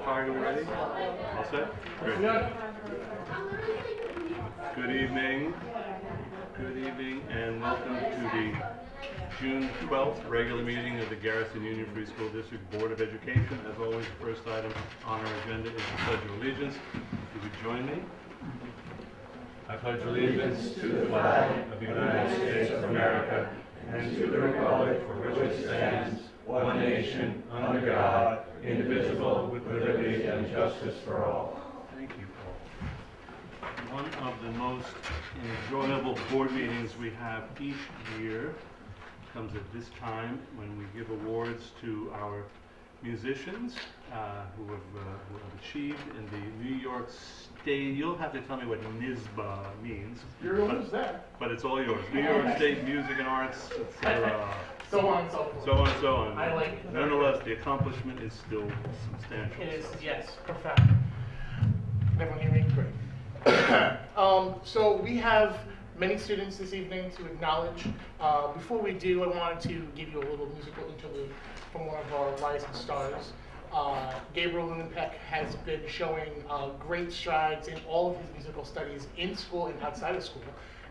Are we ready? All set? Great. Good evening. Good evening, and welcome to the June 12th regular meeting of the Garrison Union Free School District Board of Education. As always, the first item on our agenda is the Pledge of Allegiance. Would you join me? I pledge allegiance to the flag of the United States of America and to the republic for which it stands, one nation, under God, indivisible, with liberty and justice for all. Thank you, Paul. One of the most enjoyable board meetings we have each year comes at this time when we give awards to our musicians who have achieved in the New York State. You'll have to tell me what NISBA means. You're almost there. But it's all yours. New York State Music and Arts, etc. So on and so forth. So on and so on. I like it. Nonetheless, the accomplishment is still substantial. It is, yes, profound. Everyone hear me? Great. So we have many students this evening to acknowledge. Before we do, I wanted to give you a little musical interlude from one of our rising stars. Gabriel Lunenpeck has been showing great strides in all of his musical studies in school and outside of school.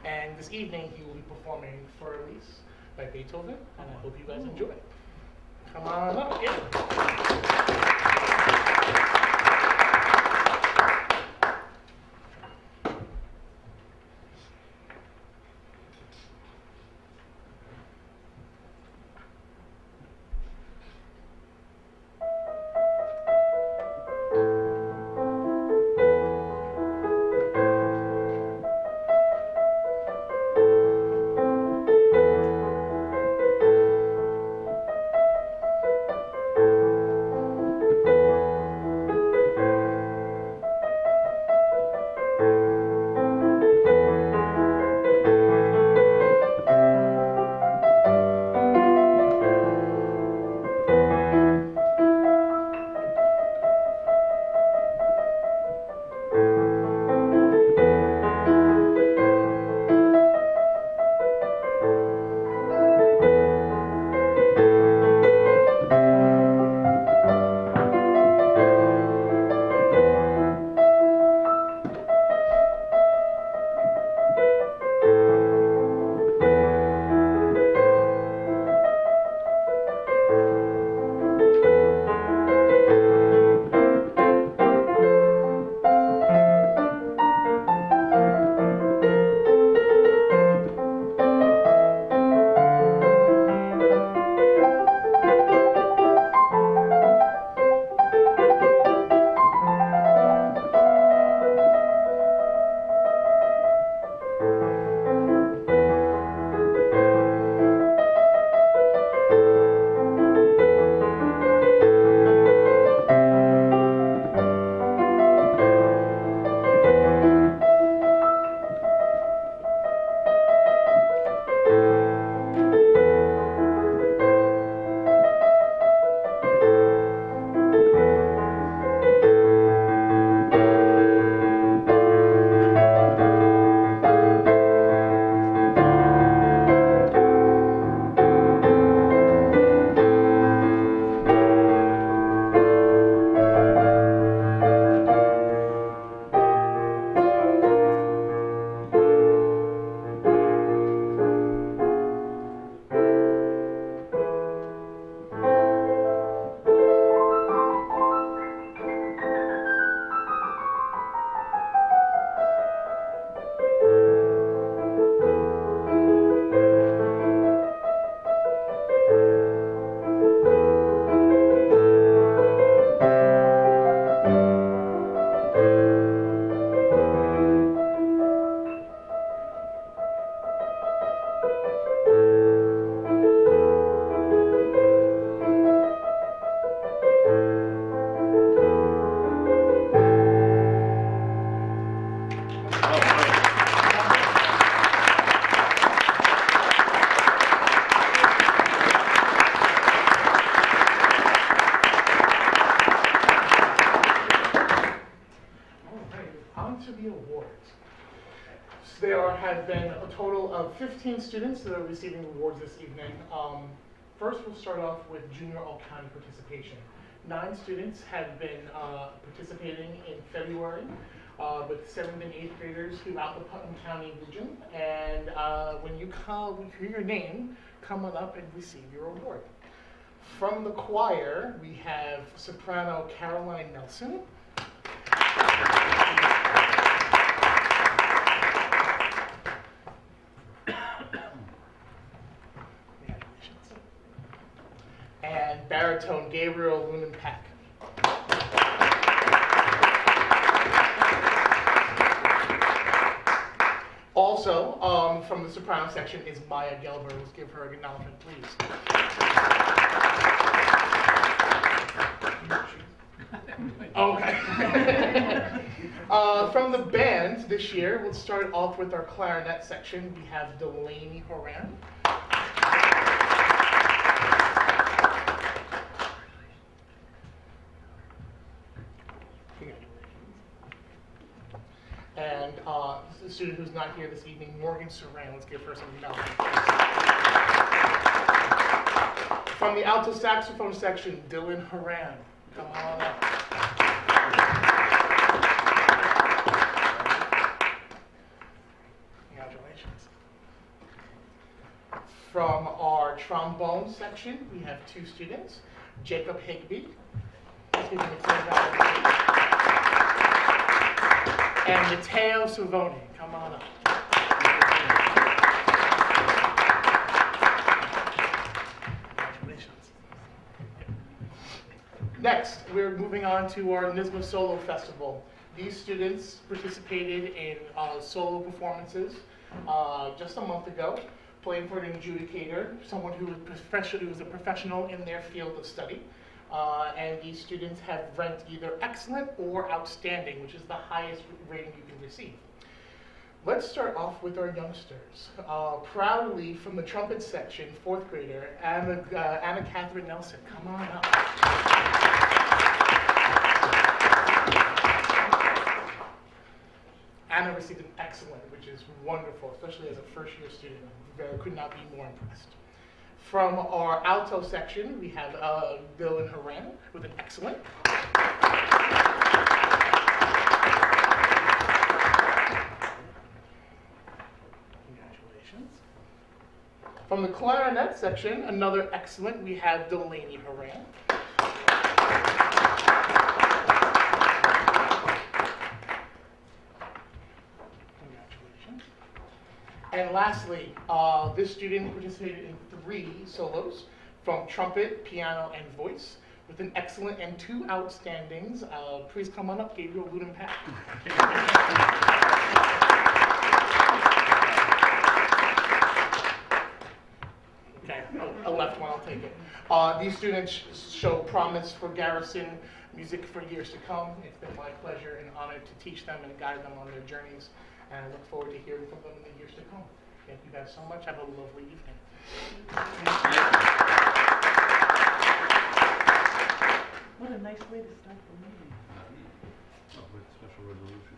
And this evening he will be performing For Elise by Beethoven, and I hope you guys enjoy it. Come on up, Gabriel. There have been a total of 15 students that are receiving awards this evening. First, we'll start off with junior all-county participation. 9 students have been participating in February with 7th and 8th graders throughout the Putnam County region. And when you hear your name, come on up and receive your award. From the choir, we have soprano Caroline Nelson. And baritone Gabriel Lunan-Pack. Also, from the soprano section is Maya Gelber. Let's give her an acknowledgement, please. Okay. From the band this year, we'll start off with our clarinet section. We have Delaney Horan. And the student who's not here this evening, Morgan Saran. Let's give her some acknowledgement. From the alto saxophone section, Dylan Horan. Come on up. Congratulations. From our trombone section, we have 2 students, Jacob Higby. Let's give him a clear validation. And Matteo Savoni, come on up. Congratulations. Next, we're moving on to our NYSSMA Solo Festival. These students participated in solo performances just a month ago, playing for an adjudicator, someone who was a professional in their field of study. And these students have ranked either excellent or outstanding, which is the highest rating you can receive. Let's start off with our youngsters. Proudly from the trumpet section, 4th grader, Anna Catherine Nelson. Come on up. Anna received an excellent, which is wonderful, especially as a first-year student. Could not be more impressed. From our alto section, we have Dylan Horan with an excellent. Congratulations. From the clarinet section, another excellent, we have Delaney Horan. And lastly, this student participated in 3 solos from trumpet, piano, and voice with an excellent and 2 outstandings. Please come on up, Gabriel Lunan-Pack. Okay, a left one, I'll take it. These students show promise for Garrison music for years to come. It's been my pleasure and honor to teach them and guide them on their journeys. And I look forward to hearing from them in the years to come. Thank you guys so much. Have a lovely evening. What a nice way to start the meeting. With special resolution.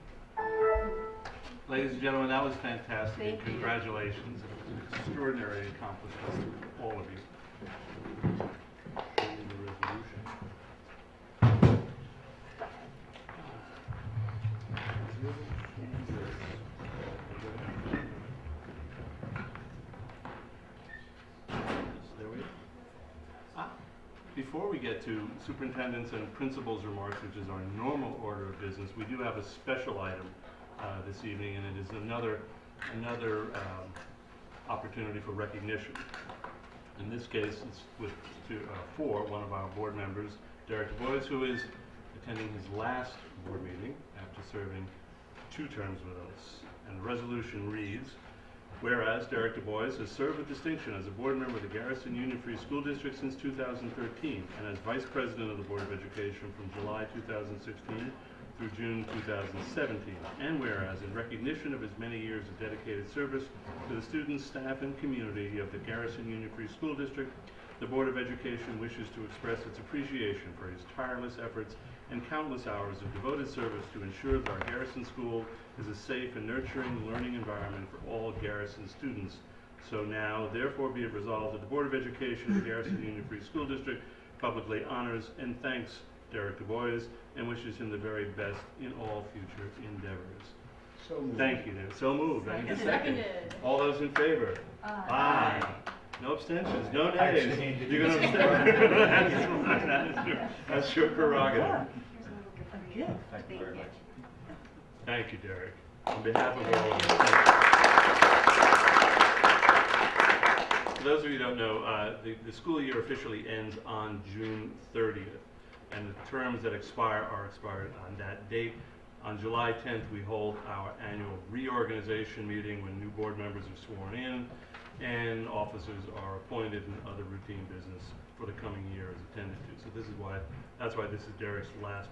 Ladies and gentlemen, that was fantastic. And congratulations. It was an extraordinary accomplishment to all of you. The resolution. Before we get to superintendent's and principal's remarks, which is our normal order of business, we do have a special item this evening, and it is another opportunity for recognition. In this case, it's for one of our board members, Derek Du Bois, who is attending his last board meeting after serving 2 terms with us. And the resolution reads, whereas Derek Du Bois has served with distinction as a board member of the Garrison Union Free School District since 2013 and as vice president of the Board of Education from July 2016 through June 2017. And whereas in recognition of his many years of dedicated service to the students, staff, and community of the Garrison Union Free School District, the Board of Education wishes to express its appreciation for his tireless efforts and countless hours of devoted service to ensure that our Garrison School is a safe and nurturing learning environment for all Garrison students. So now, therefore, be it resolved that the Board of Education of the Garrison Union Free School District publicly honors and thanks Derek Du Bois and wishes him the very best in all future endeavors. So moved. Thank you, Derek. So moved. I need a second. Seconded. All those in favor? Aye. No abstentions, no nays. abstained. You're gonna abstain? That's your prerogative. A gift. Thank you very much. Thank you, Derek. On behalf of all of us, thank you. For those of you who don't know, the school year officially ends on June 30th, and the terms that expire are expired on that date. On July 10th, we hold our annual reorganization meeting when new board members are sworn in and officers are appointed and other routine business for the coming year is attended to. So that's why this is Derek's last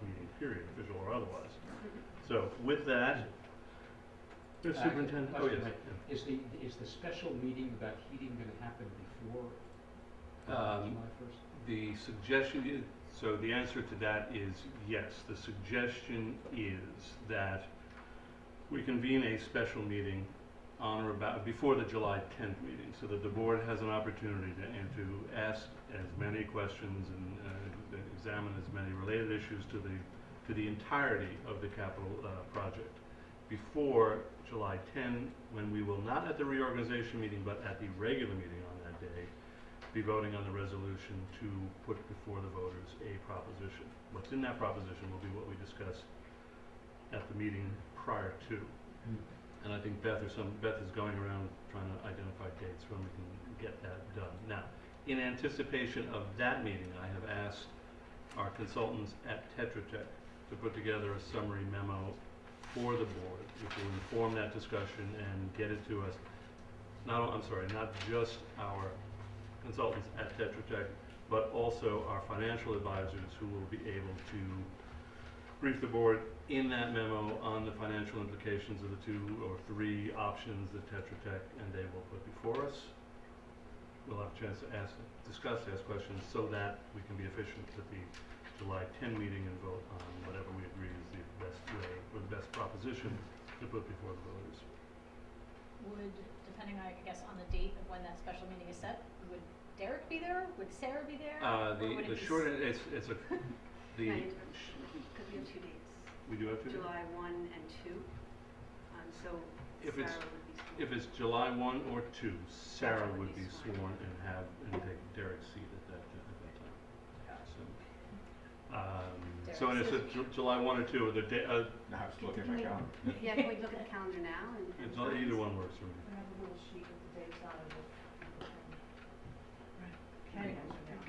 meeting, period, official or otherwise. So with that, the superintendent, oh yes. Question, Is the special meeting about heating going to happen before July 1st? The suggestion, so the answer to that is yes. The suggestion is that we convene a special meeting on or about before the July 10th meeting, so that the board has an opportunity to ask as many questions and examine as many related issues to the entirety of the capital project before July 10, when we will not at the reorganization meeting, but at the regular meeting on that day, be voting on the resolution to put before the voters a proposition. What's in that proposition will be what we discussed at the meeting prior to. And I think Beth is going around trying to identify dates when we can get that done. Now, in anticipation of that meeting, I have asked our consultants at Tetra Tech to put together a summary memo for the board, which will inform that discussion and get it to us. Not just our consultants at Tetra Tech, but also our financial advisors who will be able to brief the board in that memo on the financial implications of the 2 or 3 options that Tetra Tech and they will put before us. We'll have a chance to ask questions so that we can be efficient at the July 10 meeting and vote on whatever we agree is the best way or the best proposition to put before the voters. Would, depending, I guess, on the date of when that special meeting is set, would Derek be there? Would Sarah be there? Or would it The be short, it's a, the, Because we have 2 dates, we do have to. July 1 and 2. So If Sarah it's- would be sworn. If it's July 1 or 2, Sarah would be sworn and take Derek's seat at that time. So and it's July 1 or 2, or the day, Now I have to look at my calendar. Yeah, can we look at the calendar now? it's not, either one works for me. I have a little sheet with the dates on it.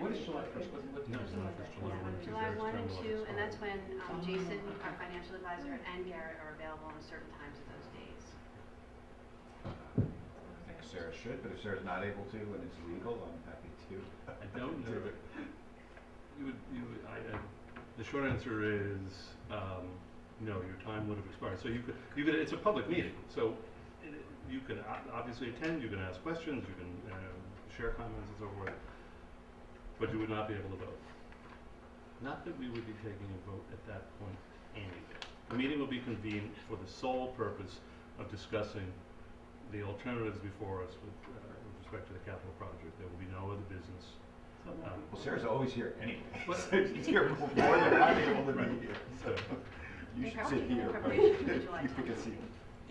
What is July 1st? What No, it's not, it's July 1 or 2. July Derek's 1 term and will 2, and that's expire. when Jason, our financial advisor, and Garrett are available on certain times of those days. I think Sarah should, but if Sarah's not able to and it's legal, I'm happy to. I don't know. The short answer is, no, your time would have expired. So you could, it's a public meeting, so you can obviously attend, you can ask questions, you can share comments and so forth, but you would not be able to vote. Not that we would be taking a vote at that point anyway. The meeting will be convened for the sole purpose of discussing the alternatives before us with respect to the capital project. There will be no other business. Well, Sarah's always here anyway. What? She's here more than I'm able to be here. So you In should sit here. preparation for July You pick a 10th. seat.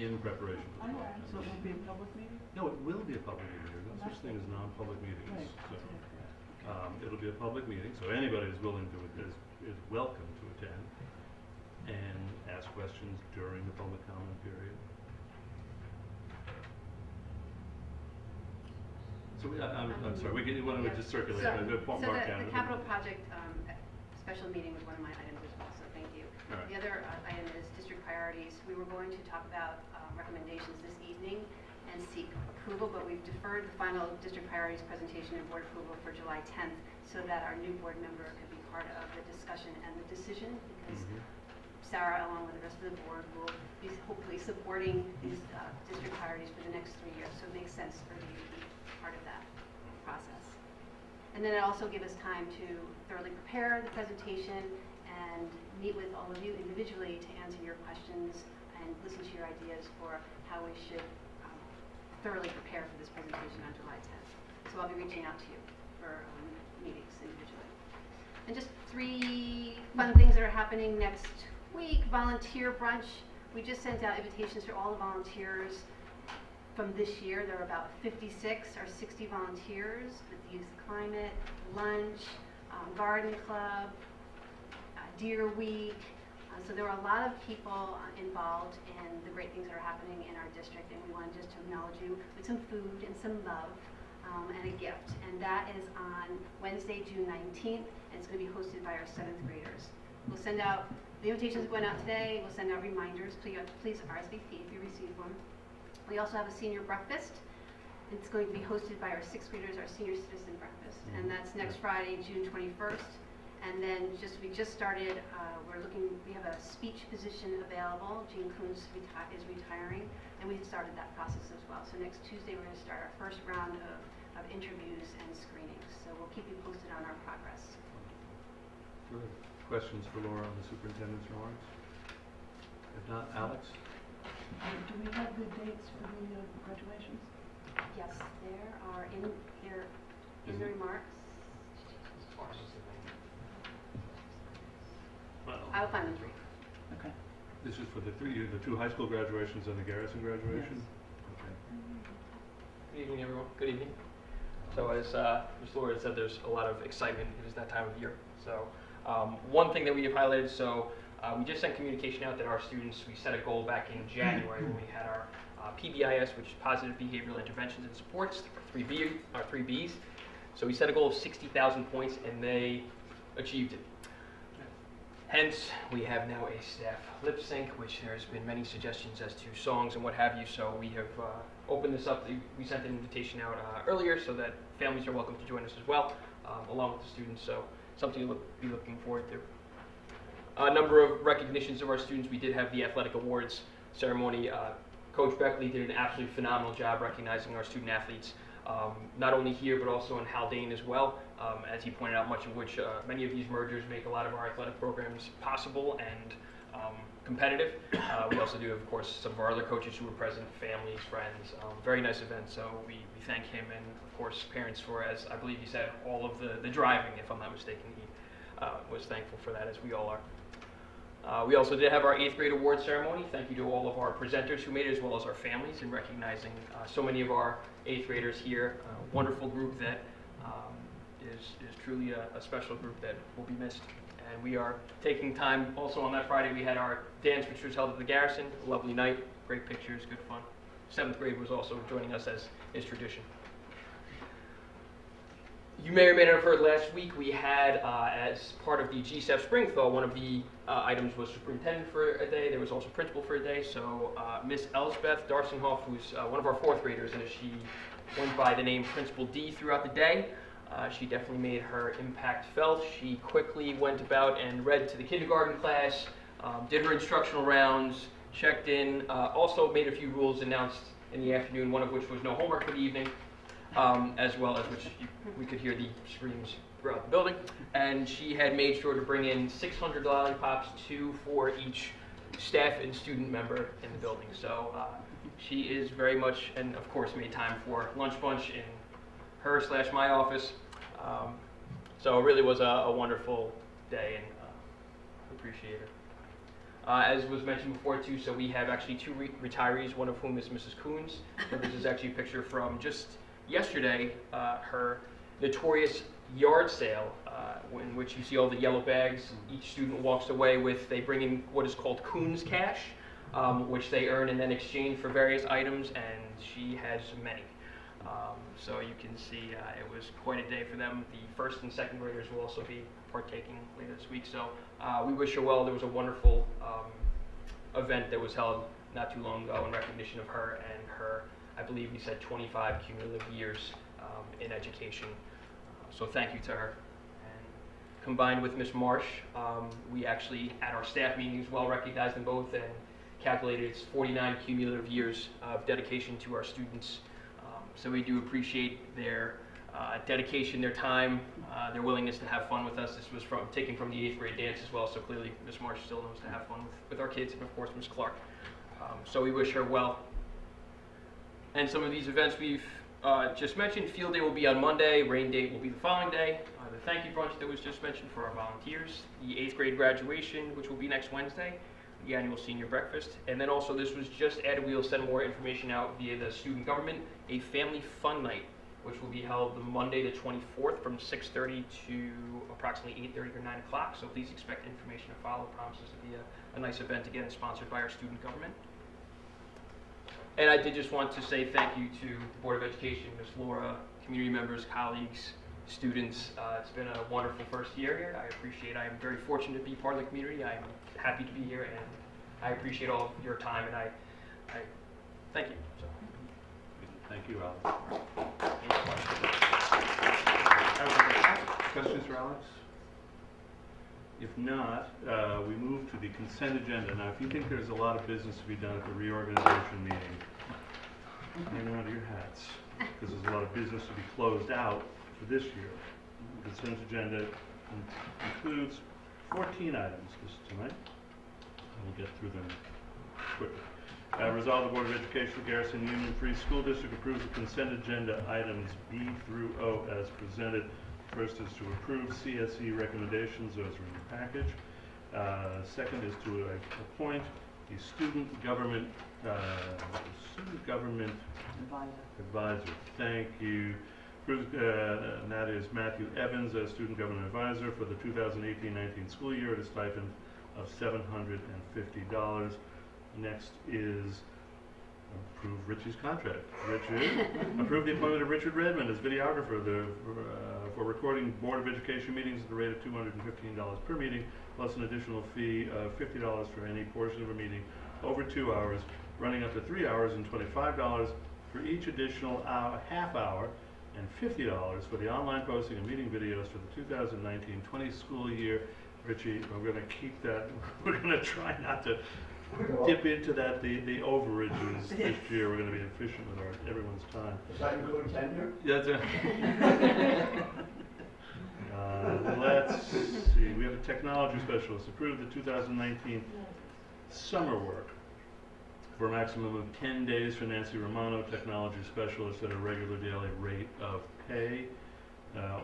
In preparation for the Alright, so it project. will be a public meeting? No, it will be a public meeting. There's no such thing as non-public meetings. Right. So, it'll be a public meeting, so anybody who's willing to, is welcome to attend and ask questions during the public comment period. So I'm sorry, you want to just circulate, So mark down. the capital project special meeting was one of my items as well, so thank you. All right. The other item is district priorities. We were going to talk about recommendations this evening and seek approval, but we've deferred the final district priorities presentation and board approval for July 10th so that our new board member could be part of the discussion and the decision, because Sarah, along with the rest of the board, will be hopefully supporting these district priorities for the next 3 years, so it makes sense for you to be part of that process. And then it also give us time to thoroughly prepare the presentation and meet with all of you individually to answer your questions and listen to your ideas for how we should thoroughly prepare for this presentation on July 10th. So I'll be reaching out to you for And just 3 fun things that are happening next week. Volunteer brunch. We just sent out invitations to all the volunteers from this year. There are about 56 or 60 volunteers with Youth Climate, lunch, garden club, Deer Week. So there are a lot of people involved in the great things that are happening in our district, and we wanted just to acknowledge you with some food and some love and a gift. And that is on Wednesday, June 19th, and it's going to be hosted by our 7th graders. We'll send out, the invitations going out today, we'll send out reminders. Please RSVP if you receive one. We also have a senior breakfast. It's going to be hosted by our 6th graders, our senior citizen breakfast, and that's next Friday, June 21st. And then we just started, we have a speech position available. Jean Coons is retiring, and we started that process as well. So next Tuesday, we're going to start our first round of interviews and screenings. So we'll keep you posted on our progress. Good. Questions for Laura on the superintendent's remarks? If not, Alex? Do we have the dates for the graduations? Yes, there are in the remarks. I will find them for you. Okay. This is for the 2 high school graduations and the Garrison graduation? Okay. Good evening, everyone. Good evening. So as Ms. Laura said, there's a lot of excitement. It is that time of year. So one thing that we have highlighted, we just sent communication out that our students, we set a goal back in January when we had our PBIS, which is Positive Behavioral Interventions and Supports, 3 Bs. So we set a goal of 60,000 points, and they achieved it. Hence, we have now a staff lip sync, which there's been many suggestions as to songs and what have you. So we have opened this up. We sent an invitation out earlier so that families are welcome to join us as well, along with the students. So something to be looking forward to. A number of recognitions of our students. We did have the athletic awards ceremony. Coach Beckley did an absolutely phenomenal job recognizing our student athletes, not only here but also in Haldane as well. As he pointed out, much of which many of these mergers make a lot of our athletic programs possible and competitive. We also do, of course, some of our other coaches who were present, families, friends. Very nice event, so we thank him and, of course, parents for, as I believe he said, all of the driving, if I'm not mistaken. He was thankful for that, as we all are. We also did have our 8th grade award ceremony. Thank you to all of our presenters who made it, as well as our families, in recognizing so many of our 8th graders here. A wonderful group that is truly a special group that will be missed. And we are taking time, also on that Friday, we had our dance, which was held at the Garrison. A lovely night, great pictures, good fun. 7th grade was also joining us, as is tradition. You may or may not have heard last week we had, as part of the GSEF Spring Thaw, one of the items was superintendent for a day. There was also principal for a day. So Miss Elsbeth Darsenhoff, who's one of our 4th graders, and she went by the name Principal D throughout the day. She definitely made her impact felt. She quickly went about and read to the kindergarten class, did her instructional rounds, checked in, also made a few rules announced in the afternoon, one of which was no homework for the evening, as well as which we could hear the screams throughout the building. And she had made sure to bring in 600 lollipops, 2 for each staff and student member in the building. So she is very much, and of course made time for lunch bunch in her/my office. So it really was a wonderful day, and appreciate her. As was mentioned before too, so we have actually 2 retirees, one of whom is Mrs. Coons. So this is actually a picture from just yesterday, her notorious yard sale, in which you see all the yellow bags. Each student walks away with, they bring in what is called Coons cash, which they earn and then exchange for various items, and she has many. So you can see it was quite a day for them. The 1st and 2nd graders will also be partaking later this week. So we wish her well. There was a wonderful event that was held not too long ago in recognition of her and her, I believe we said 25 cumulative years in education. So thank you to her. And combined with Ms. Marsh, we actually, at our staff meeting as well, recognized them both and calculated it's 49 cumulative years of dedication to our students. So we do appreciate their dedication, their time, their willingness to have fun with us. This was taken from the 8th grade dance as well, so clearly Ms. Marsh still knows to have fun with our kids, and of course Ms. Clark. So we wish her well. And some of these events we've Just mentioned, field day will be on Monday, rain date will be the following day. The thank you brunch that was just mentioned for our volunteers, the 8th grade graduation, which will be next Wednesday, the annual senior breakfast, and then also this was just added, we'll send more information out via the student government, a family fun night, which will be held the Monday the 24th from 6:30 to approximately 8:30 or 9 o'clock, so please expect information to follow. It promises to be a nice event, again, sponsored by our student government. And I did just want to say thank you to the Board of Education, Ms. Laura, community members, colleagues, students. It's been a wonderful first year here. I am very fortunate to be part of the community. I'm happy to be here, and I appreciate all of your time, and I thank you. So. Thank you, Alex. Questions for Alex? If not, we move to the consent agenda. Now, if you think there's a lot of business to be done at the reorganization meeting, hang on to your hats, because there's a lot of business to be closed out for this year. The consent agenda includes 14 items tonight, and we'll get through them quickly. Resolve the Board of Education of Garrison Union Free School District approves the consent agenda items B through O as presented. First is to approve CSE recommendations, those are in the package. Second is to appoint the student government advisor. Thank you. And that is Matthew Evans as student government advisor for the 2018-19 school year at a stipend of $750. Next is approve Richie's contract. Richard, approve the appointment of Richard Redmond as videographer for recording Board of Education meetings at the rate of $215 per meeting, plus an additional fee of $50 for any portion of a meeting over 2 hours, running up to 3 hours, and $25 for each additional half hour, and $50 for the online posting of meeting videos for the 2019-20 school year. Richie, we're going to keep that. We're going to try not to dip into that, the overages this year. We're going to be efficient with everyone's time. Does that include tenure? That's let's see. We have a technology specialist. Approve the 2019 summer work for a maximum of 10 days for Nancy Romano, technology specialist, at a regular daily rate of pay.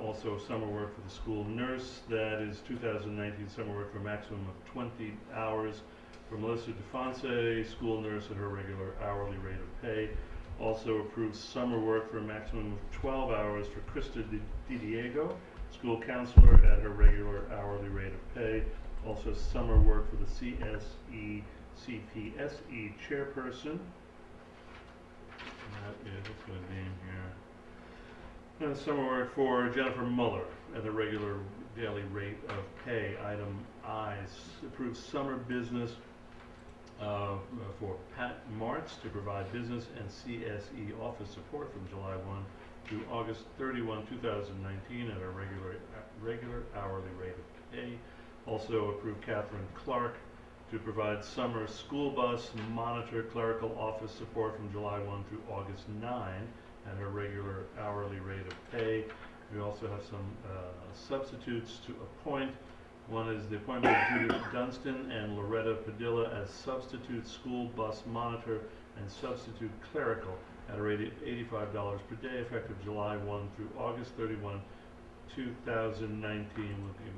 Also summer work for the school nurse. That is 2019 summer work for a maximum of 20 hours. For Melissa DeFonse, school nurse, at her regular hourly rate of pay. Also approves summer work for a maximum of 12 hours for Krista DiDiego, school counselor, at her regular hourly rate of pay. Also summer work for the CPSE chairperson. That is, what's the name here? Summer work for Jennifer Muller at a regular daily rate of pay. Item I, approves summer business for Pat Martz to provide business and CSE office support from July 1 to August 31, 2019 at a regular hourly rate of pay. Also approve Catherine Clark to provide summer school bus monitor clerical office support from July 1 through August 9 at a regular hourly rate of pay. We also have some substitutes to appoint. One is the appointment of Judith Dunstan and Loretta Padilla as substitute school bus monitor and substitute clerical at a rate of $85 per day, effective July 1 through August 31, 2019. We'll give you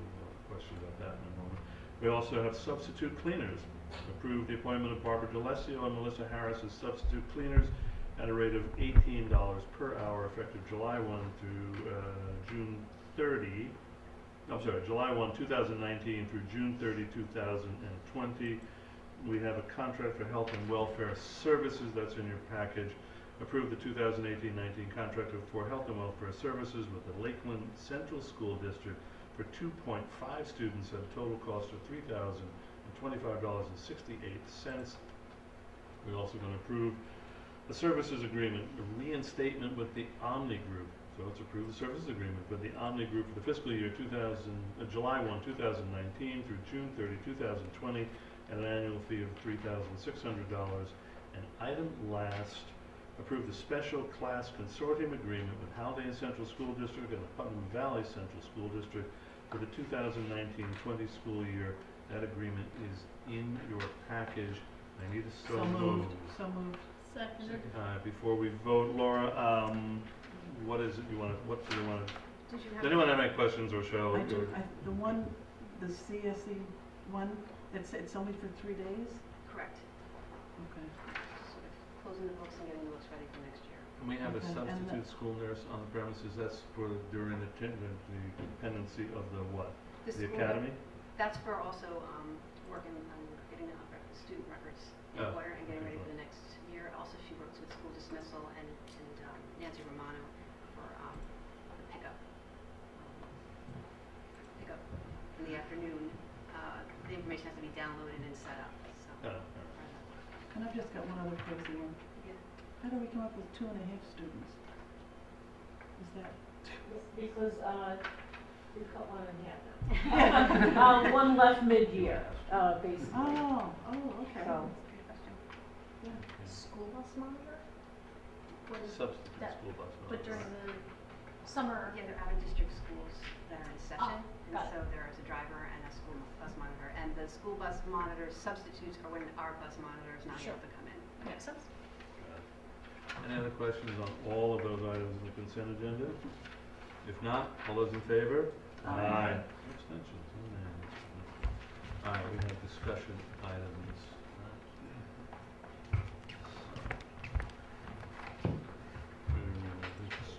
a question about that in a moment. We also have substitute cleaners. Approve the appointment of Barbara DeLessio and Melissa Harris as substitute cleaners at a rate of $18 per hour, effective July 1 through July 1, 2019 through June 30, 2020. We have a contract for health and welfare services that's in your package. Approve the 2018-19 contract for health and welfare services with the Lakeland Central School District for 2.5 students at a total cost of $3,025.68. We're also going to approve a services agreement, a reinstatement with the Omni Group. So let's approve the services agreement with the Omni Group for the fiscal year July 1, 2019 through June 30, 2020 at an annual fee of $3,600. And item last, approve the special class consortium agreement with Haldane Central School District and the Putnam Valley Central School District for the 2019-20 school year. That agreement is in your package. I need a so moved. So moved. Seconded. Before we vote, Laura, what is it you want, what do you want, Did you have? does anyone have any questions or shall? I do, the one, the CSE one, it's only for 3 days? Correct. Okay. Sort of closing the books and getting the books ready for next year. And we have a Okay, and substitute school nurse on the premises, that's for during the dependency of the what? This The school- academy? That's for also working on getting the student records in Oh, order and getting okay, ready for fine. the next year. Also, she works with school dismissal and Nancy Romano for the pickup. Pickup in the afternoon. The information has to be downloaded and set up. So. Oh, And I've just got one other crazy one. Yeah. How do we come up with 2.5 students? Is that? Because, we've got one in here. One left mid-year, basically. Oh, okay. So, School bus monitor? What is Substitute that? school bus. But during the summer, Yeah, they're out of district schools that are in session, and got it. so there is a driver and a school bus monitor. And the school bus monitor substitutes are when our bus monitor is not Sure. able to come in. makes sense. Any other questions on all of those items in the consent agenda? If not, all those in favor? Aye. Abstentions? Unanimous. All right, we have discussion items.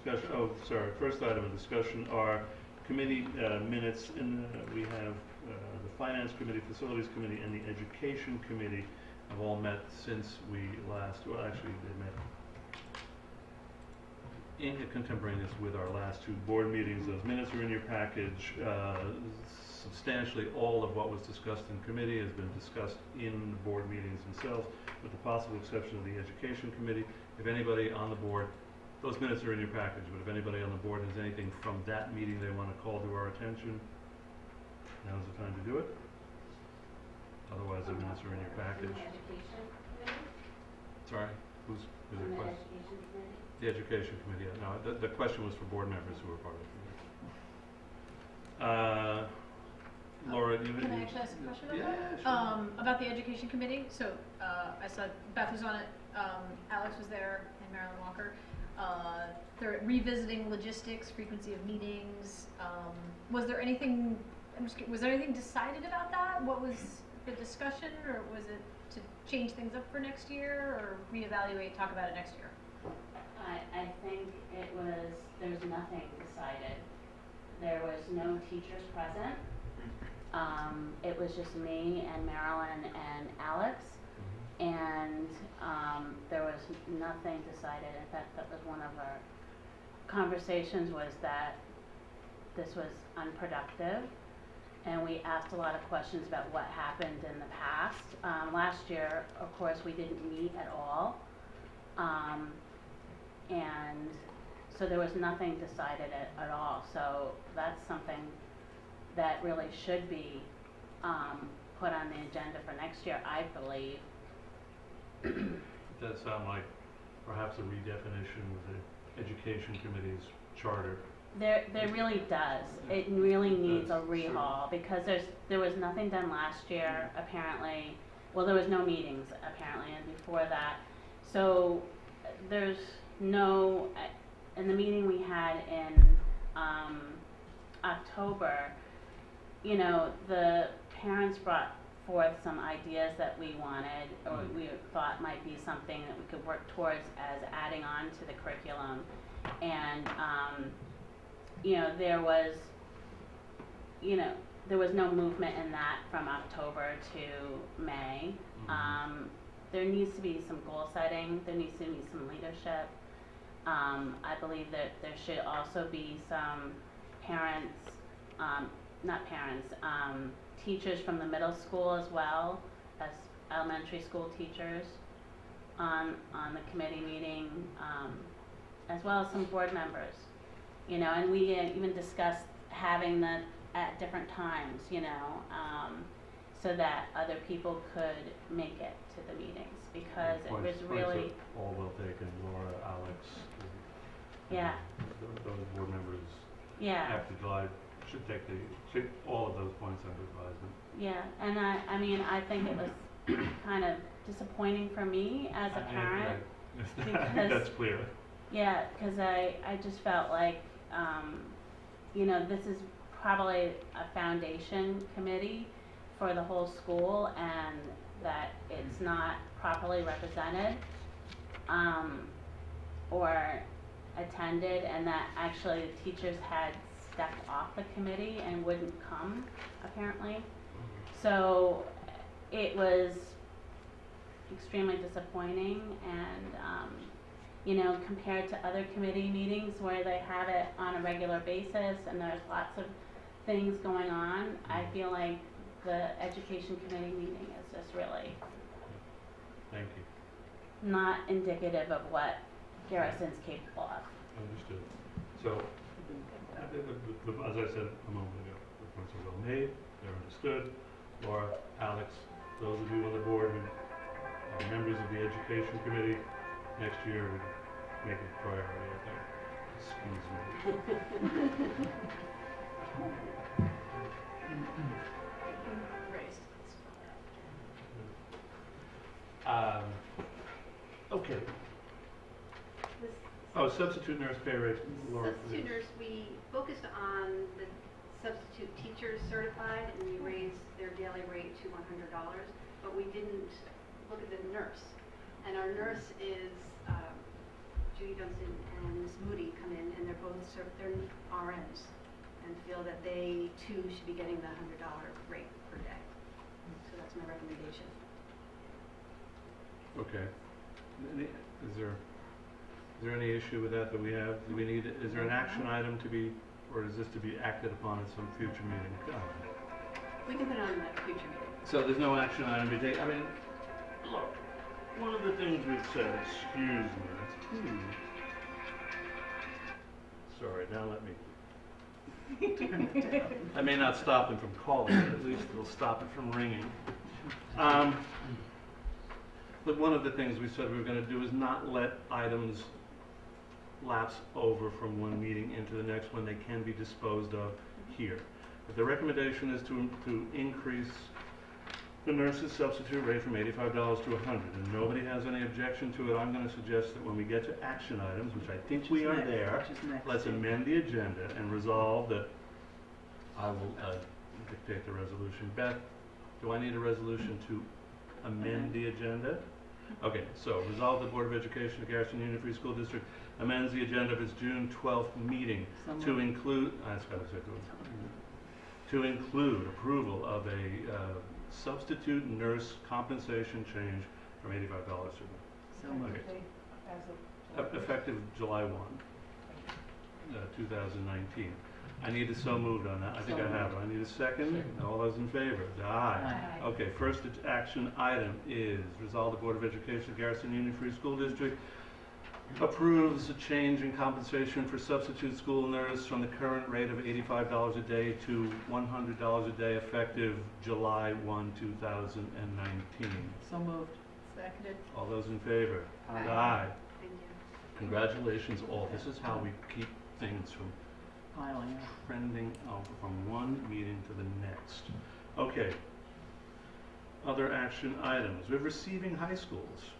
Discussion, oh, sorry, first item of discussion are committee minutes. We have the Finance Committee, Facilities Committee, and the Education Committee have all met since we last, well, actually, they met in contemporaneous with our last two board meetings. Those minutes are in your package. Substantially all of what was discussed in committee has been discussed in the board meetings themselves, with the possible exception of the Education Committee. If anybody on the board, those minutes are in your package, but if anybody on the board has anything from that meeting they want to call to our attention, now's the time to do it. Otherwise, the minutes are in your package. Sorry, who's the question? The Education Committee, no, the question was for board members who were part of the committee. Laura, you... Can I actually ask a question about that? Yeah, sure. About the Education Committee, so, I saw Beth was on it, Alex was there, and Marilyn Walker. They're revisiting logistics, frequency of meetings. Was there anything, was there anything decided about that? What was the discussion, or was it to change things up for next year, or reevaluate, talk about it next year? I think it was, there's nothing decided. There was no teachers present. It was just me and Marilyn and Alex. And there was nothing decided. In fact, that was one of our conversations, was that this was unproductive. And we asked a lot of questions about what happened in the past. Last year, of course, we didn't meet at all. And so there was nothing decided at all. So that's something that really should be put on the agenda for next year, I believe. It does sound like perhaps a redefinition of the Education Committee's charter. There really does. It really needs a Does, sure. rehaul, because there was nothing done last year, apparently. Well, there was no meetings, apparently, and before that. So there's no, in the meeting we had in October, you know, the parents brought forth some ideas that we wanted, or we thought might be something that we could work towards as adding on to the curriculum. And you know, there was no movement in that from October to May. There needs to be some goal setting. There needs to be some leadership. I believe that there should also be some parents, teachers from the middle school as well as elementary school teachers on the committee meeting, as well as some board members. You know, and we even discussed having that at different times, you know, so that other people could make it to the meetings, because it was really... All well taken, Laura, Alex. Yeah. Those board members Yeah. after July should take all of those points under advisement. Yeah, and I mean, I think it was kind of disappointing for me as a parent. I think that's clear. Yeah, because I just felt like, you know, this is probably a foundation committee for the whole school, and that it's not properly represented, or attended, and that actually the teachers had stepped off the committee and wouldn't come, apparently. So it was extremely disappointing, and, you know, compared to other committee meetings where they have it on a regular basis and there's lots of things going on, I feel like the education committee meeting is just really Thank you. not indicative of what Garrison's capable of. Understood. So, as I said a moment ago, the points are well made, they're understood. Laura, Alex, those of you on the board who are members of the education committee, next year would make it a priority, I think. Excuse me. Raised. Okay. Oh, substitute nurse pay rate, Laura. Substitute nurse, we focused on the substitute teachers certified, and we raised their daily rate to $100, but we didn't look at the nurse. And our nurse is Judy Dunstan and Ms. Moody come in, and they're both they're RNs, and feel that they too should be getting the $100 rate per day. So that's my recommendation. Okay. Is there any issue with that we have? Do we need, is there an action item to be, or is this to be acted upon at some future meeting? We can put it on the future meeting. So there's no action item to be taken. I mean, look, one of the things we've said, excuse me. Sorry, now let me. I may not stop him from calling, but at least it'll stop it from ringing. But one of the things we said we were going to do is not let items lapse over from one meeting into the next when they can be disposed of here. If the recommendation is to increase the nurse's substitute rate from $85 to $100, and nobody has any objection to it, I'm going to suggest that when we get to action items, which I think we are there, let's amend the agenda and resolve that I will dictate the resolution. Beth, do I need a resolution to amend the agenda? Okay, so resolve the Board of Education of Garrison Union Free School District amends the agenda of its June 12th meeting to include, to include approval of a substitute nurse compensation change from $85 to effective July 1, 2019. I need a so moved on that. I think I have it. I need a second. All those in favor? Aye. Okay, first action item is resolve the Board of Education of Garrison Union Free School District approves a change in compensation for substitute school nurse from the current rate of $85 a day to $100 a day effective July 1, 2019. So moved. Seconded. All those in favor? Aye. Thank you. Congratulations all. This is how we keep things from Piling up. trending out from one meeting to the next. Okay. Other action items. We have receiving high schools.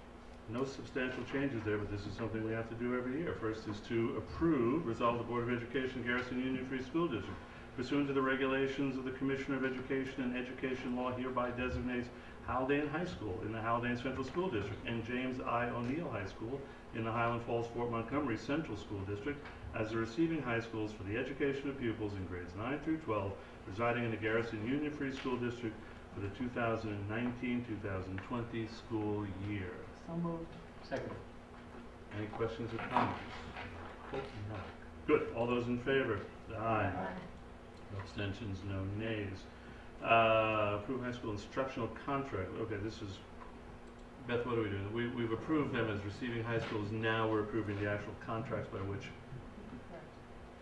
No substantial changes there, but this is something we have to do every year. First is to approve, resolve the Board of Education, Garrison Union Free School District, pursuant to the regulations of the Commissioner of Education and Education Law, hereby designates Haldane High School in the Haldane Central School District and James I. O'Neill High School in the Highland Falls Fort Montgomery Central School District as the receiving high schools for the education of pupils in grades 9 through 12 residing in the Garrison Union Free School District for the 2019-2020 school year. So moved. Second. Any questions or comments? Good. All those in favor? Aye. No abstentions, no nays. Approve high school instructional contract. Okay, this is, Beth, what are we doing? We've approved them as receiving high schools. Now we're approving the actual contracts by which,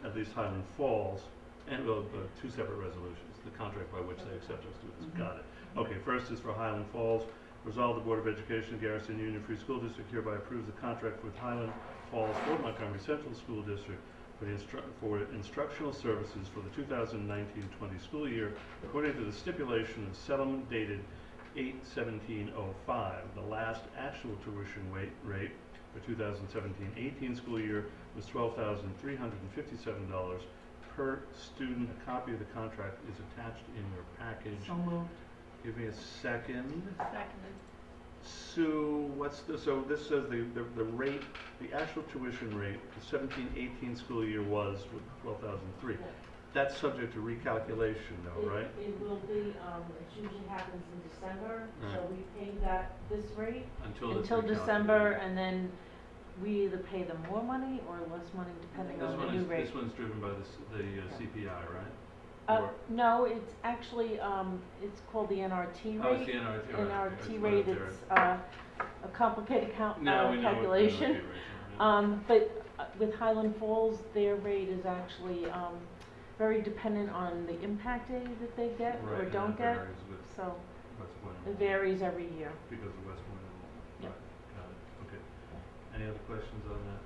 at least Highland Falls, and well, two separate resolutions, the contract by which they accept our students. Got it. Okay, first is for Highland Falls. Resolve the Board of Education of Garrison Union Free School District hereby approves the contract with Highland Falls Fort Montgomery Central School District for instructional services for the 2019-20 school year according to the stipulation of settlement dated 8/17/05. The last actual tuition rate for 2017-18 school year was $12,357 per student. A copy of the contract is attached in your package. So moved. Give me a second. Seconded. Sue, so this says the rate, the actual tuition rate, the 17-18 school year was $12,003. That's subject to recalculation though, right? It will be, it usually happens in December, so Right. we pay that, this rate Until it's until December, recalculated. and then we either pay them more money or less money depending on the new rate. This one's driven by the CPI, right? Or- No, it's actually, it's called the NRT Oh, it's rate. the NRT, right. NRT It's rate, right there. it's, a complicated No, we know what the calculation. NRT rate is, yeah. But with Highland Falls, their rate is actually, very dependent on the impact aid that they get Right, or and don't that get, varies with so West Point it enrollment. varies every year. Because of West Point enrollment. Yep. Right, got it, okay. Any other questions on that?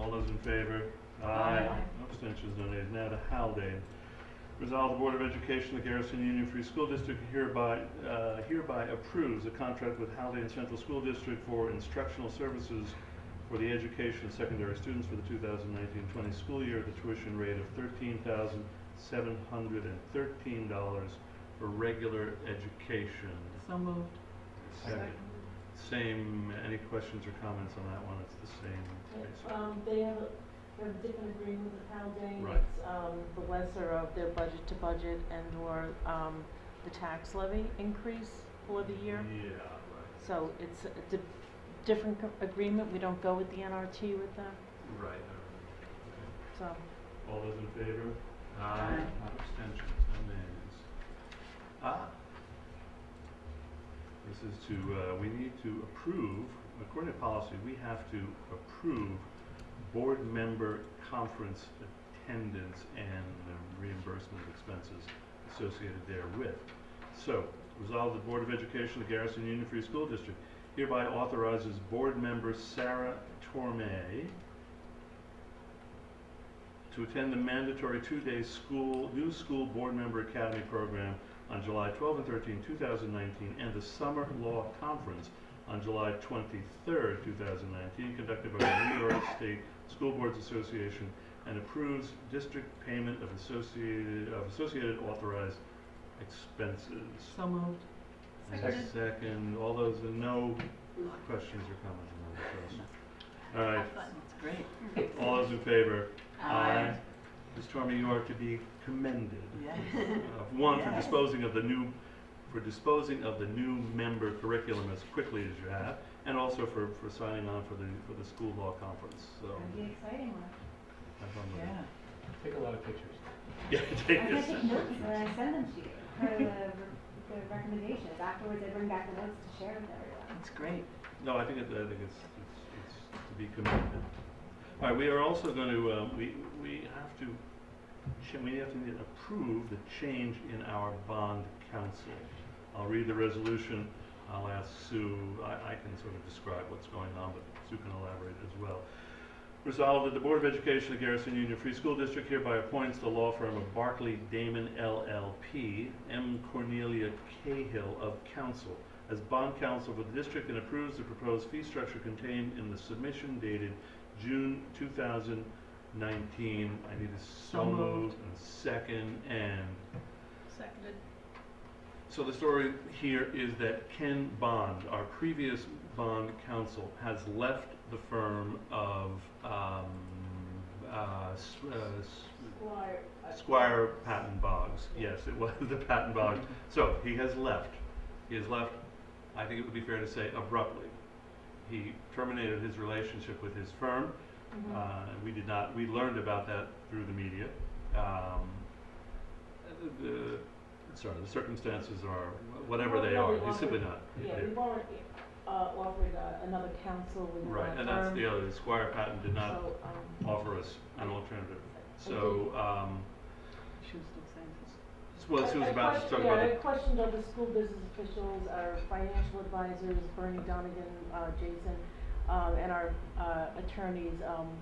All those in favor? Aye. No abstentions, no nays. Now to Haldane. Resolve the Board of Education of the Garrison Union Free School District hereby approves a contract with Haldane Central School District for instructional services for the education of secondary students for the 2019-20 school year at the tuition rate of $13,713 for regular education. So moved. Second. Same, any questions or comments on that one? It's the same. basic. They have a different agreement with Haldane. Right. It's, the lesser of their budget to budget and or, the tax levy increase for the year. Yeah, right. So it's a different agreement. We don't go with the NRT with them, Right, okay. so. All those in favor? Aye. Abstentions, no nays. This is to, we need to approve, according to policy, we have to approve board member conference attendance and reimbursement of expenses associated therewith. So, resolve the Board of Education of the Garrison Union Free School District hereby authorizes board member Sarah Torme to attend the mandatory two-day new school board member academy program on July 12 and 13, 2019, and the summer law conference on July 23rd, 2019, conducted by the New York State School Boards Association, and approves district payment of associated authorized expenses. So moved. Seconded. Second, all those, no questions or comments on the first. All right, Have fun. That's great. all those in favor? Aye. Ms. Torme, you are to be commended. Yes. One, for Yes. disposing of the new member curriculum as quickly as you have, and also for signing on for the school law conference, so. It'll be an exciting one. Have fun with it. Yeah. Take a lot of pictures. Yeah, take I'm this. gonna take notes and then I send them to you, part of the recommendations. Afterwards, I bring back the notes to share with everyone. That's great. No, I think it's to be commended. All right, we are also going to, we have to approve the change in our bond council. I'll read the resolution. I'll ask Sue, I can sort of describe what's going on, but Sue can elaborate as well. Resolved that the Board of Education of Garrison Union Free School District hereby appoints the law firm of Barclay Damon LLP, M. Cornelia Cahill of counsel, as bond counsel for the district, and approves the proposed fee structure contained in the submission dated June 2019. I need a so moved and second, and Seconded. so the story here is that Ken Bond, our previous bond counsel, has left the firm of Squire Patton Boggs. Yes, it was the Patton Boggs. So he has left. He has left, I think it would be fair to say, abruptly. He terminated his relationship with his firm. We learned about that through the media. The circumstances are whatever they are. He's simply not. Yeah, we weren't, offered, another counsel within our Right, firm. and that's the other, Squire Patton did not So, offer us an alternative. So, She was still saying this. well, Sue was about to talk about I the, questioned other school business officials, our financial advisors, Bernie Donegan, Jason, and our attorneys,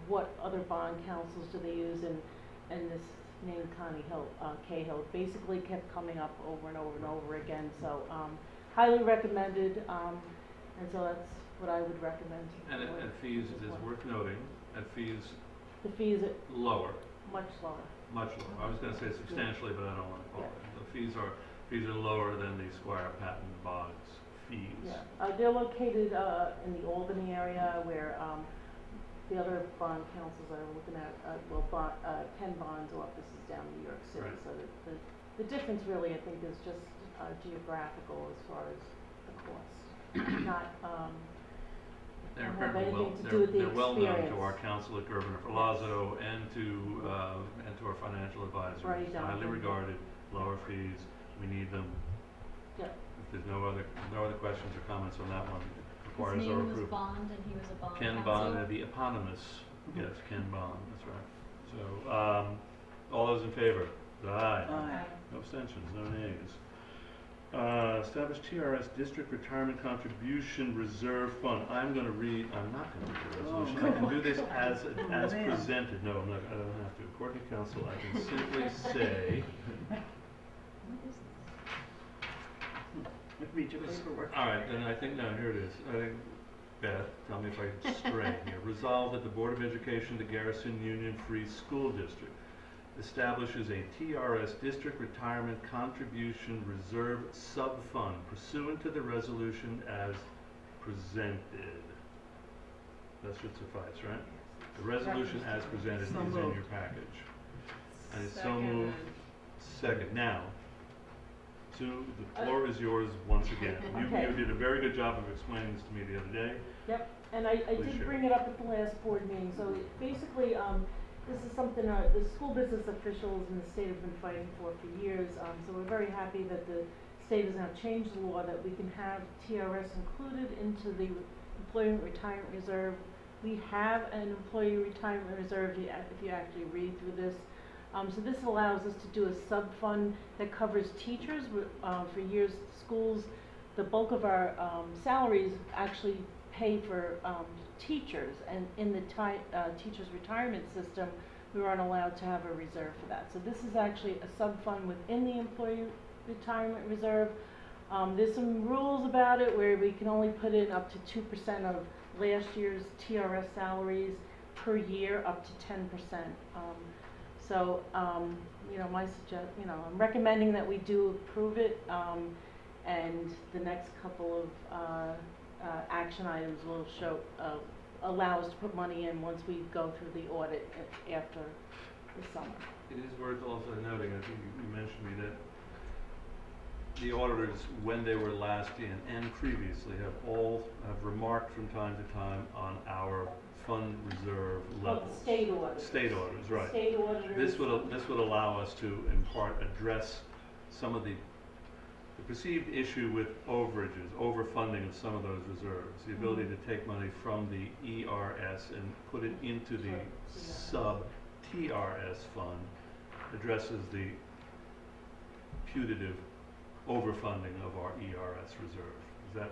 what other bond counsels do they use, and this name Connie Hill, Cahill, basically kept coming up over and over and over again, so highly recommended, and so that's what I would recommend. And to the board at fees, as it is well. worth noting, at fees The fees are lower, much lower. much lower. I was gonna say substantially, but I don't wanna call Yeah. it. The fees are lower than the Squire Patton Boggs fees. Yeah, they're located, in the Albany area where, the other bond councils I'm looking at, Ken Bond's office is down in New York City. Right. So the difference really, I think, is just, geographical as far as the cost. Not, They're don't have incredibly well, anything to do with the they're well known to experience. our council at Gervin Palazzo and to our financial advisors. Right, Highly Jonathan. regarded, lower fees, we need them. Yeah. If there's no other questions or comments on that one, it His requires our name was approval. Bond and he was a bond Ken counsel. Bond, the eponymous, yes, Ken Bond, that's right. So, all those in favor? Aye. Aye. No abstentions, no nays. Establish TRS District Retirement Contribution Reserve Fund. I'm not gonna read the resolution. I can do this as man. presented. No, I'm not, I don't have to. According to council, I can simply say, Read your paperwork. all right, then I think, no, here it is. I think, Beth, tell me if I can stray here. Resolved that the Board of Education, the Garrison Union Free School District, establishes a TRS District Retirement Contribution Reserve Sub-Fund pursuant to the resolution as presented. That should suffice, right? The resolution as presented So is in moved. your package. And it's so moved. Second. Now, Sue, the floor is yours once again. Okay. You did a very good job of explaining this to me the other day. Yep, and I Please did share. bring it up at the last board meeting, so basically, this is something, the school business officials in the state have been fighting for years, so we're very happy that the state has now changed the law that we can have TRS included into the Employee Retirement Reserve. We have an Employee Retirement Reserve, if you actually read through this. So this allows us to do a sub-fund that covers teachers. For years, schools, the bulk of our salaries actually pay for teachers, and in the teachers' retirement system, we weren't allowed to have a reserve for that. So this is actually a sub-fund within the Employee Retirement Reserve. There's some rules about it where we can only put in up to 2% of last year's TRS salaries per year, up to 10%. So, I'm recommending that we do approve it, and the next couple of action items will allow us to put money in once we go through the audit after the summer. It is worth also noting, I think you mentioned me, that the auditors, when they were last in and previously, have remarked from time to time on our fund reserve levels. State auditors. State auditors, right. State auditors. This would allow us to, in part, address some of the perceived issue with overages, overfunding of some of those reserves. The ability to take money from the ERS and put it into the sub-TRS fund addresses the putative overfunding of our ERS reserve. Is that?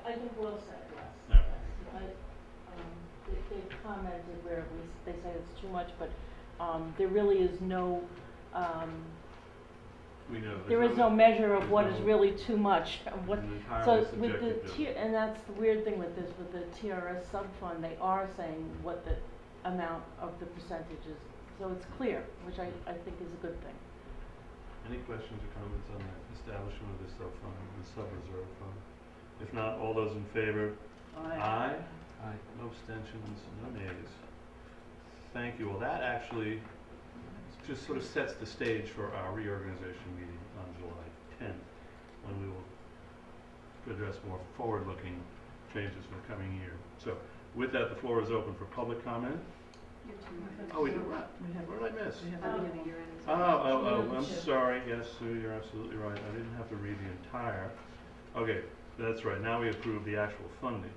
I think well said, yes. Yeah. They've commented where they say it's too much, but there really is no, We know. there is no measure of there's what no- is really too much, of what, It's so entirely with the subjective. and that's the weird thing with this, with the TRS sub-fund, they are saying what the amount of the percentage is, so it's clear, which I think is a good thing. Any questions or comments on the establishment of this sub-fund, the sub-reserve fund? If not, all those in favor? Aye. Aye. No abstentions, no nays. Thank you. Well, that actually just sort of sets the stage for our reorganization meeting on July 10th, when we will address more forward-looking changes for the coming year. So, with that, the floor is open for public comment. Oh, we did what? What did I miss? We have Oh. the beginning, you're in. I'm sorry. Yes, Sue, you're absolutely right. I didn't have to read the entire. Okay, that's right. Now we approve the actual funding.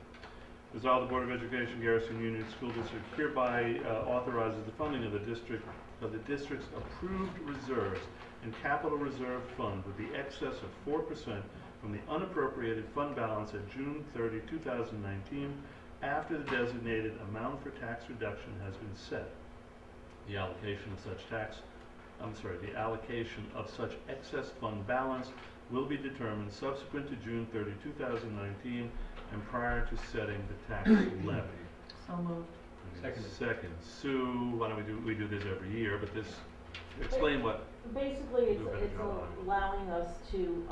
Resolve the Board of Education, Garrison Union School District hereby authorizes the funding of the district's approved reserves and capital reserve fund with the excess of 4% from the unappropriated fund balance at June 30, 2019, after the designated amount for tax reduction has been set. The allocation of such excess fund balance will be determined subsequent to June 30, 2019, and prior to setting the tax levy. So moved. Seconded. Second, Sue, why don't we do this every year, but this, explain what, Basically, it's, Do a better it's job on it. allowing us to,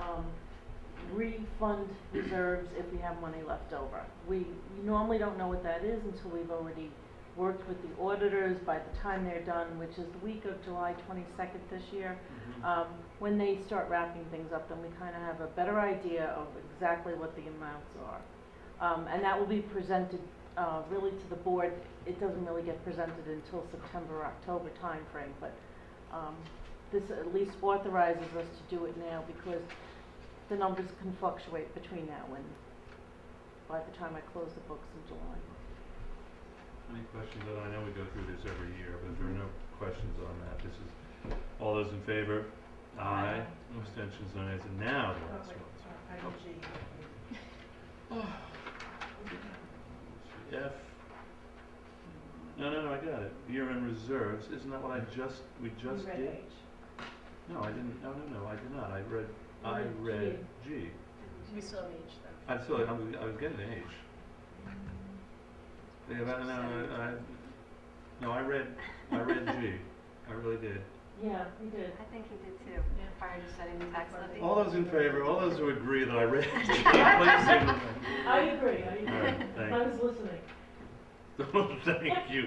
refund reserves if we have money left over. We normally don't know what that is until we've already worked with the auditors. By the time they're done, which is the week of July 22nd this year, when they start wrapping things up, then we kind of have a better idea of exactly what the amounts are. And that will be presented really to the board. It doesn't really get presented until September, October timeframe, but this at least authorizes us to do it now because the numbers can fluctuate between now and by the time I close the books in July. any questions? I know we go through this every year, but there are no questions on that. This is, all those in favor? Aye. No abstentions, no nays, and now the last one. F. No, I got it. Year-end reserves, isn't that what we just You read did? H. No, I didn't, no, I did not. I read G. We still have H though. I was getting to H. Yeah, but no, I read G. I really did. Yeah, we did. I think he did too, prior to setting the tax levy. All those in favor, all those who agree that I read G, please signify. I agree, All right, thank I was listening. Thank you.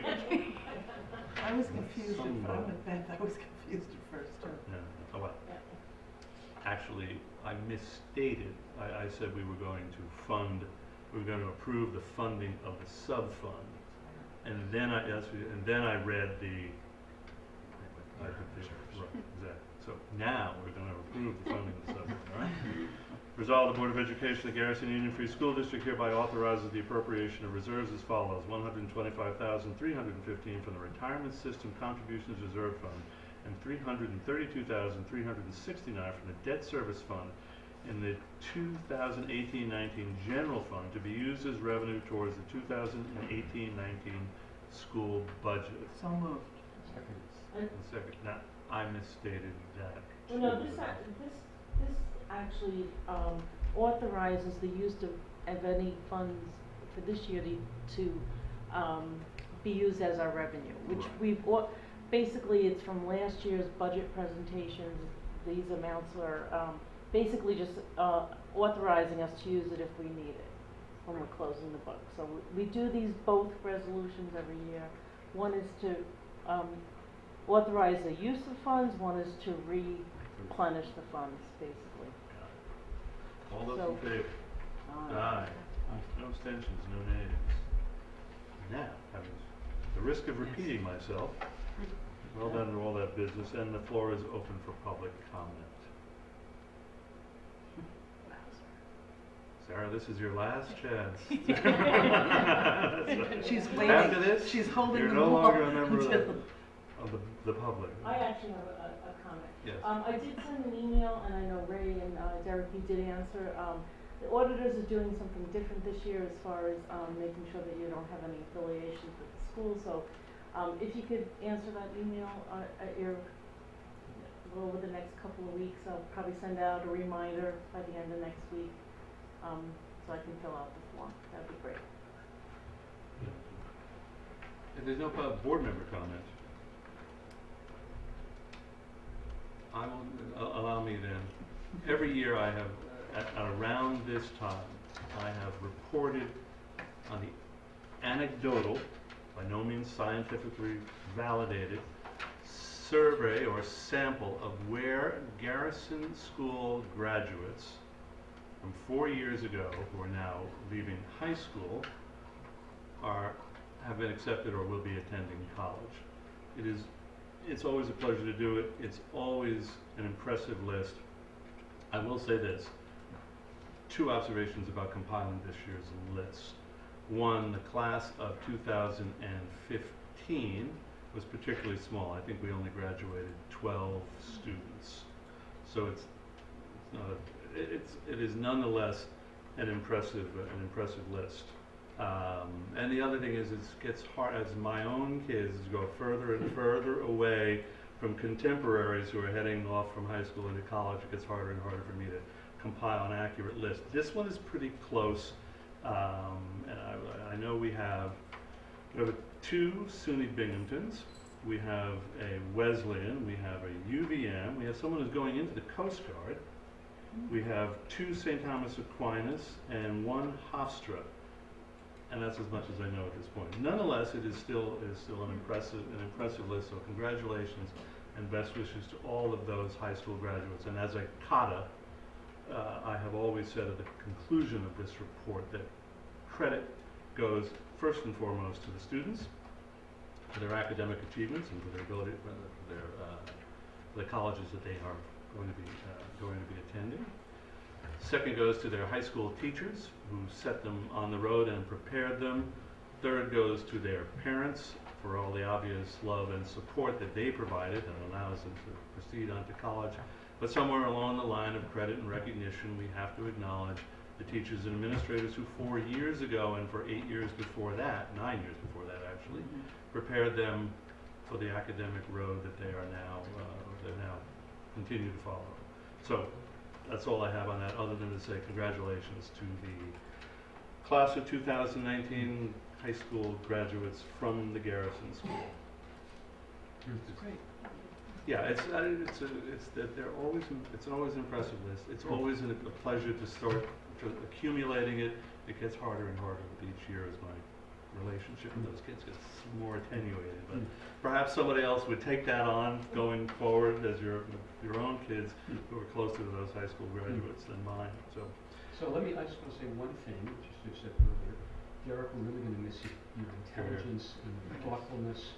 I was confused, I'm Somewhat. with Beth, I was confused at first too. Yeah, oh, well. Yeah. Actually, I misstated. I said we were going to approve the funding of the sub-fund. And then I read the, right, exactly. So now we're going to approve the funding of the sub-fund, all right? Resolved, the Board of Education of the Garrison Union Free School District hereby authorizes the appropriation of reserves as follows: $125,315 from the Retirement System Contributions Reserve Fund and $332,369 from the Debt Service Fund in the 2018-19 General Fund to be used as revenue towards the 2018-19 school budget. So moved. And second, now, I misstated that. Well, no, too. this actually authorizes the use of any funds for this year to be used as our revenue, which Right. we've, basically it's from last year's budget presentations. These amounts are basically just authorizing us to use it if we need it when we're closing the book. So we do these both resolutions every year. One is to authorize the use of funds, one is to replenish the funds, basically. All those So- in favor? Aye. No abstentions, no nays. Now, having the risk of repeating myself, well done to all that business, and the floor is open for public comment. Sarah, this is your last chance. She's waiting. After this, She's holding you're the no ball longer a member until- of the public. I actually have a comment. Yes. I did send an email, and I know Ray and Derek, you did answer. The auditors are doing something different this year as far as making sure that you don't have any affiliations with the school. So if you could answer that email over the next couple of weeks, I'll probably send out a reminder by the end of next week so I can fill out the form. That'd be great. If there's no board member comment, I will, allow me then. Every year I have, at around this time, I have reported on the anecdotal, by no means scientifically validated, survey or sample of where Garrison School graduates from 4 years ago, who are now leaving high school, have been accepted or will be attending college. It's always a pleasure to do it. It's always an impressive list. I will say this, 2 observations about compiling this year's list. One, the class of 2015 was particularly small. I think we only graduated 12 students. So it is nonetheless an impressive list. And the other thing is, it gets hard as my own kids go further and further away from contemporaries who are heading off from high school into college. It gets harder and harder for me to compile an accurate list. This one is pretty close And I know we have 2 SUNY Binghamtons, we have a Wesleyan, we have a UVM, we have someone who's going into the Coast Guard, we have 2 St. Thomas Aquinas, and 1 Hofstra. And that's as much as I know at this point. Nonetheless, it is still an impressive list, so congratulations and best wishes to all of those high school graduates. And as a kata, I have always said at the conclusion of this report that credit goes first and foremost to the students, for their academic achievements and for their ability, for the colleges that they are going to be attending. Second goes to their high school teachers who set them on the road and prepared them. Third goes to their parents for all the obvious love and support that they provided and allows them to proceed on to college. But somewhere along the line of credit and recognition, we have to acknowledge the teachers and administrators who 4 years ago and for 8 years before that, 9 years before that actually, prepared them for the academic road that they are now continue to follow. So that's all I have on that, other than to say congratulations to the class of 2019 high school graduates from the Garrison School. It's great. Yeah, it's always an impressive list. It's always a pleasure to start accumulating it. It gets harder and harder with each year as my relationship with those kids gets more attenuated. But perhaps somebody else would take that on going forward as your own kids who are closer to those high school graduates than mine. So I just want to say one thing, just as you said earlier. Derek, we're really going to miss you. Your intelligence and your thoughtfulness,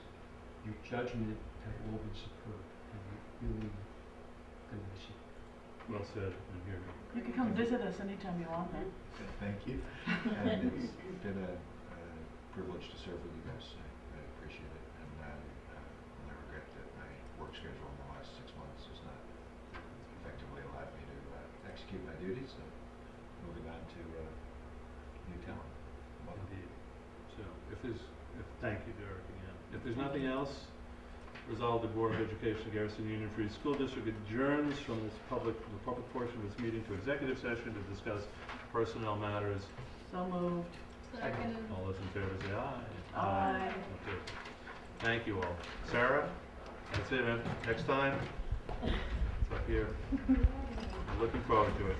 your judgment have all been superb. And we're really going to miss you. well said, and here. You can come visit us anytime you want, then. Thank you. And it's been a privilege to serve with you guys. I appreciate it. And I regret that my work schedule in the last 6 months has not effectively allowed me to execute my duties. So moving on to new talent. Welcome. Indeed. So thank you, Derek, again. If there's nothing else, resolved the Board of Education of Garrison Union Free School District adjourns from the public portion of this meeting to executive session to discuss personnel matters. So moved. Second. All those in favor say aye. Aye. Okay. Thank you all. Sarah, that's it, man. Next time, it's up here. I'm looking forward to it.